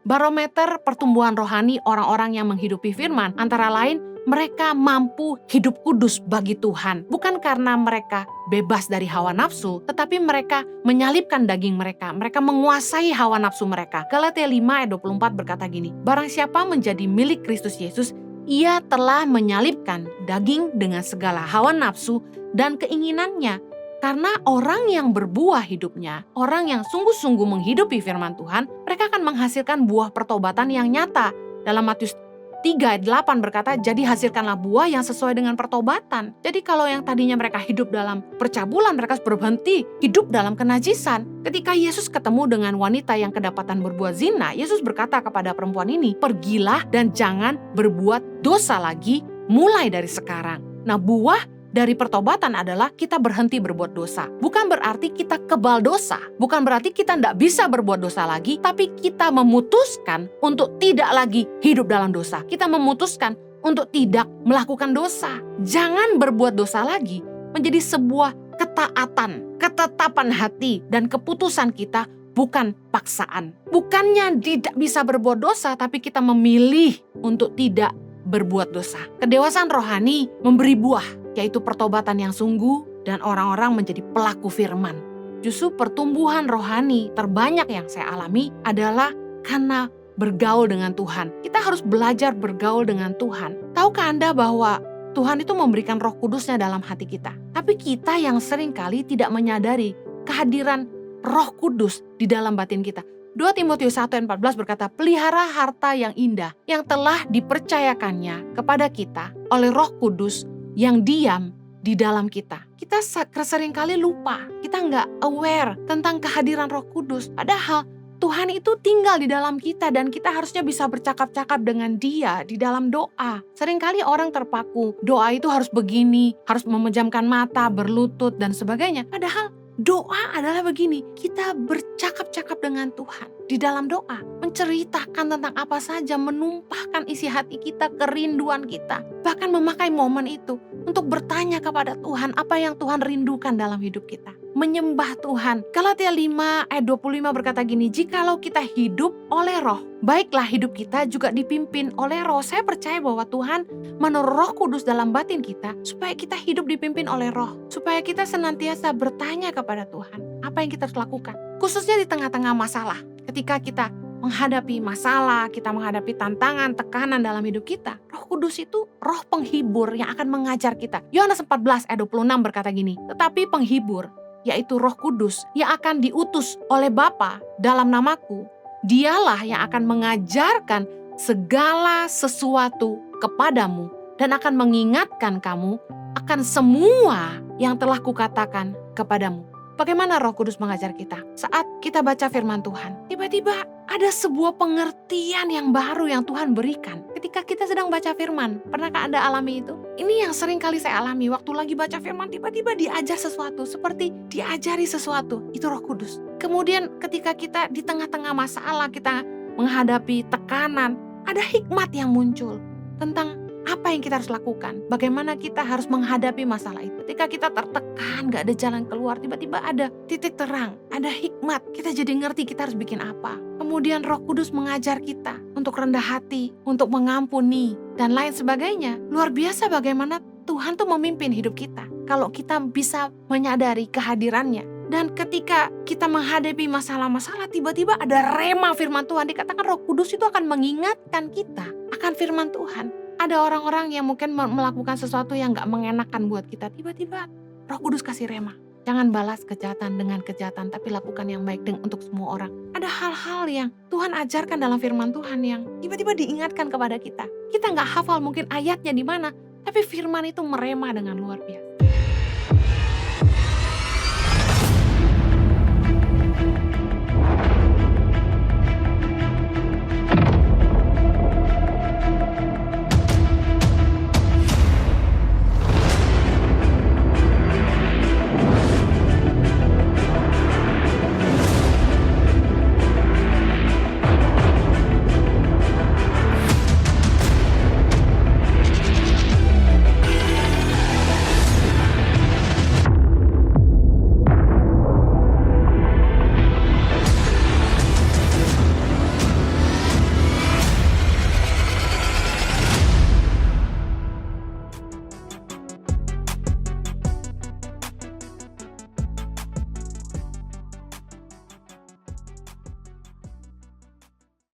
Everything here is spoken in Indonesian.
Barometer pertumbuhan rohani orang-orang yang menghidupi firman antara lain mereka mampu hidup kudus bagi Tuhan. Bukan karena mereka bebas dari hawa nafsu, tetapi mereka menyalibkan daging mereka. Mereka menguasai hawa nafsu mereka. Galatia 5 ayat 24 berkata gini, barang siapa menjadi milik Kristus Yesus, ia telah menyalibkan daging dengan segala hawa nafsu dan keinginannya. Karena orang yang berbuah hidupnya, orang yang sungguh-sungguh menghidupi firman Tuhan, mereka akan menghasilkan buah pertobatan yang nyata. Dalam Matius 3 ayat 8 berkata, jadi hasilkanlah buah yang sesuai dengan pertobatan. Jadi kalau yang tadinya mereka hidup dalam percabulan, mereka berhenti hidup dalam kenajisan. Ketika Yesus ketemu dengan wanita yang kedapatan berbuat zina, Yesus berkata kepada perempuan ini, pergilah dan jangan berbuat dosa lagi mulai dari sekarang. Nah, buah dari pertobatan adalah kita berhenti berbuat dosa. Bukan berarti kita kebal dosa. Bukan berarti kita tidak bisa berbuat dosa lagi. Tapi kita memutuskan untuk tidak lagi hidup dalam dosa. Kita memutuskan untuk tidak melakukan dosa. Jangan berbuat dosa lagi menjadi sebuah ketaatan, ketetapan hati, dan keputusan kita, bukan paksaan. Bukannya tidak bisa berbuat dosa, tapi kita memilih untuk tidak berbuat dosa. Kedewasaan rohani memberi buah, yaitu pertobatan yang sungguh dan orang-orang menjadi pelaku firman. Justru pertumbuhan rohani terbanyak yang saya alami adalah karena bergaul dengan Tuhan. Kita harus belajar bergaul dengan Tuhan. Tahukah Anda bahwa Tuhan itu memberikan Roh Kudusnya dalam hati kita? Tapi kita yang seringkali tidak menyadari kehadiran Roh Kudus di dalam batin kita. 2 Timotius 1 ayat 14 berkata, pelihara harta yang indah yang telah dipercayakannya kepada kita oleh Roh Kudus yang diam di dalam kita. Kita seringkali lupa, kita nggak aware tentang kehadiran Roh Kudus. Padahal Tuhan itu tinggal di dalam kita dan kita harusnya bisa bercakap-cakap dengan Dia di dalam doa. Seringkali orang terpaku, doa itu harus begini, harus memejamkan mata, berlutut, dan sebagainya. Padahal doa adalah begini, kita bercakap-cakap dengan Tuhan di dalam doa, menceritakan tentang apa saja, menumpahkan isi hati kita, kerinduan kita, bahkan memakai momen itu untuk bertanya kepada Tuhan apa yang Tuhan rindukan dalam hidup kita, menyembah Tuhan. Galatia 5 ayat 25 berkata gini, jikalau kita hidup oleh Roh, baiklah hidup kita juga dipimpin oleh Roh. Saya percaya bahwa Tuhan menaruh Roh Kudus dalam batin kita supaya kita hidup dipimpin oleh Roh, supaya kita senantiasa bertanya kepada Tuhan apa yang kita harus lakukan, khususnya di tengah-tengah masalah. Ketika kita menghadapi masalah, kita menghadapi tantangan, tekanan dalam hidup kita, Roh Kudus itu roh penghibur yang akan mengajar kita. Yohanes 14 ayat 26 berkata gini, tetapi penghibur, yaitu Roh Kudus yang akan diutus oleh Bapa dalam namaku, dialah yang akan mengajarkan segala sesuatu kepadamu dan akan mengingatkan kamu akan semua yang telah kukatakan kepadamu. Bagaimana Roh Kudus mengajar kita? Saat kita baca firman Tuhan, tiba-tiba ada sebuah pengertian yang baru yang Tuhan berikan ketika kita sedang baca firman. Pernahkah Anda alami itu? Ini yang sering kali saya alami. Waktu lagi baca firman, tiba-tiba diajar sesuatu, seperti diajari sesuatu. Itu Roh Kudus. Kemudian ketika kita di tengah-tengah masalah, kita menghadapi tekanan, ada hikmat yang muncul tentang apa yang kita harus lakukan, bagaimana kita harus menghadapi masalah itu. Ketika kita tertekan, gak ada jalan keluar, tiba-tiba ada titik terang, ada hikmat, kita jadi ngerti kita harus bikin apa. Kemudian Roh Kudus mengajar kita untuk rendah hati, untuk mengampuni, dan lain sebagainya. Luar biasa bagaimana Tuhan tuh memimpin hidup kita, kalau kita bisa menyadari kehadirannya. Dan ketika kita menghadapi masalah-masalah, tiba-tiba ada rema firman Tuhan. Dikatakan Roh Kudus itu akan mengingatkan kita akan firman Tuhan. Ada orang-orang yang mungkin melakukan sesuatu yang gak mengenakan buat kita. Tiba-tiba Roh Kudus kasih rema. Jangan balas kejahatan dengan kejahatan, tapi lakukan yang baik untuk semua orang. Ada hal-hal yang Tuhan ajarkan dalam firman Tuhan yang tiba-tiba diingatkan kepada kita. Kita gak hafal mungkin ayatnya di mana, tapi firman itu merema dengan luar biasa.